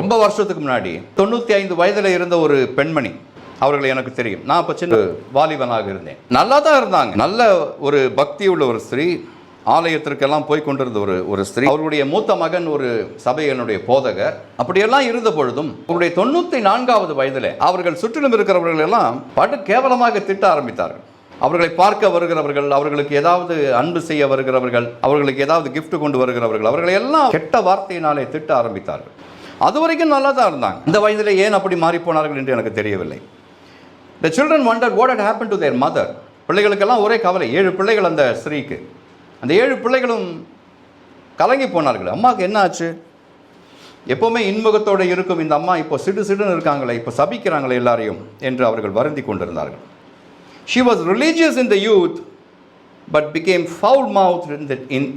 ரொம்ப வருஷத்துக்கு முன்னாடி 95 வயதில் இருந்த ஒரு பெண்மணி, அவர்கள் எனக்கு தெரியும். நான் அப்போ சின்ன வாலிபனாக இருந்தேன். நல்லா தான் இருந்தாங்க. நல்ல ஒரு பக்தி உள்ள ஒரு ஸ்திரீ, ஆலயத்திற்கெல்லாம் போய் கொண்டிருந்த ஒரு ஸ்திரீ. அவருடைய மூத்த மகன் ஒரு சபையினுடைய போதகர். அப்படியெல்லாம் இருந்த பொழுதும் அவருடைய 94வது வயதில் அவர்கள் சுற்றிலும் இருக்கிறவர்கள் எல்லாம் படு கேவலமாக திட்ட ஆரம்பித்தார்கள். அவர்களை பார்க்க வருகிறவர்கள், அவர்களுக்கு ஏதாவது அன்பு செய்ய வருகிறவர்கள், அவர்களுக்கு ஏதாவது கிஃப்ட் கொண்டு வருகிறவர்கள், அவர்களை எல்லாம் கெட்ட வார்த்தையினாலே திட்ட ஆரம்பித்தார்கள். அது வரைக்கும் நல்லா தான் இருந்தாங்க. இந்த வயதில் ஏன் அப்படி மாறி போனார்கள் என்று எனக்கு தெரியவில்லை. The children wondered what had happened to their mother. பிள்ளைகளுக்கெல்லாம் ஒரே கவலை. 7 பிள்ளைகள் அந்த ஸ்திரீக்கு. அந்த 7 பிள்ளைகளும் கலங்கி போனார்கள். அம்மாவுக்கு என்ன ஆச்சு? எப்போவுமே இன்முகத்தோடு இருக்கும் இந்த அம்மா இப்போ சிடுன்னு இருக்காங்களே, இப்போ சபிக்கிறாங்களே எல்லாரையும் என்று அவர்கள் வருந்தி கொண்டிருந்தார்கள். She was religious in the youth but became foul-mouthed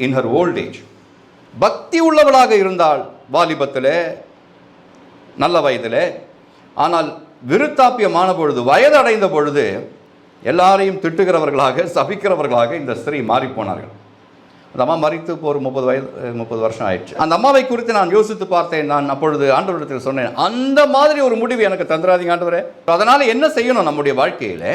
in her old age. பக்தி உள்ளவளாக இருந்தால் வாலிபத்தில், நல்ல வயதில். ஆனால் விருத்தாப்பியமான பொழுது, வயது அடைந்த பொழுது எல்லாரையும் திட்டுகிறவர்களாக, சபிக்கிறவர்களாக இந்த ஸ்திரீ மாறிப்போனார்கள். அந்த அம்மா மறித்து இப்போ ஒரு 30 வருஷம் ஆயிடுச்சு. அந்த அம்மாவை குறித்து நான் யோசித்து பார்த்தேன். நான் அப்பொழுது ஆண்டவரிடத்தில் சொன்னேன், அந்த மாதிரி ஒரு முடிவு எனக்கு தந்துராதீங்க ஆண்டவரே. அதனால் என்ன செய்யணும் நம்முடைய வாழ்க்கையில்?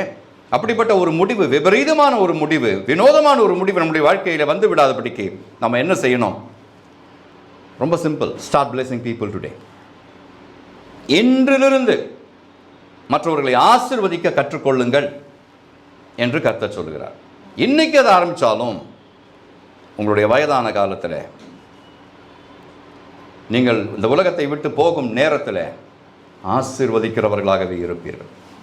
அப்படிப்பட்ட ஒரு முடிவு, விபரீதமான ஒரு முடிவு, வினோதமான ஒரு முடிவு நம்முடைய வாழ்க்கையில் வந்து விடாதபடிக்கு நம்ம என்ன செய்யணும்? ரொம்ப simple. Start blessing people today. இன்றிலிருந்து மற்றவர்களை ஆசீர்வதிக்க கற்றுக்கொள்ளுங்கள் என்று கர்த்தர் சொல்கிறார். இன்னைக்கு அதை ஆரம்பித்தாலும் உங்களுடைய வயதான காலத்தில், நீங்கள் இந்த உலகத்தை விட்டு போகும் நேரத்தில் ஆசீர்வதிக்கிறவர்களாகவே இருப்பீர்கள்.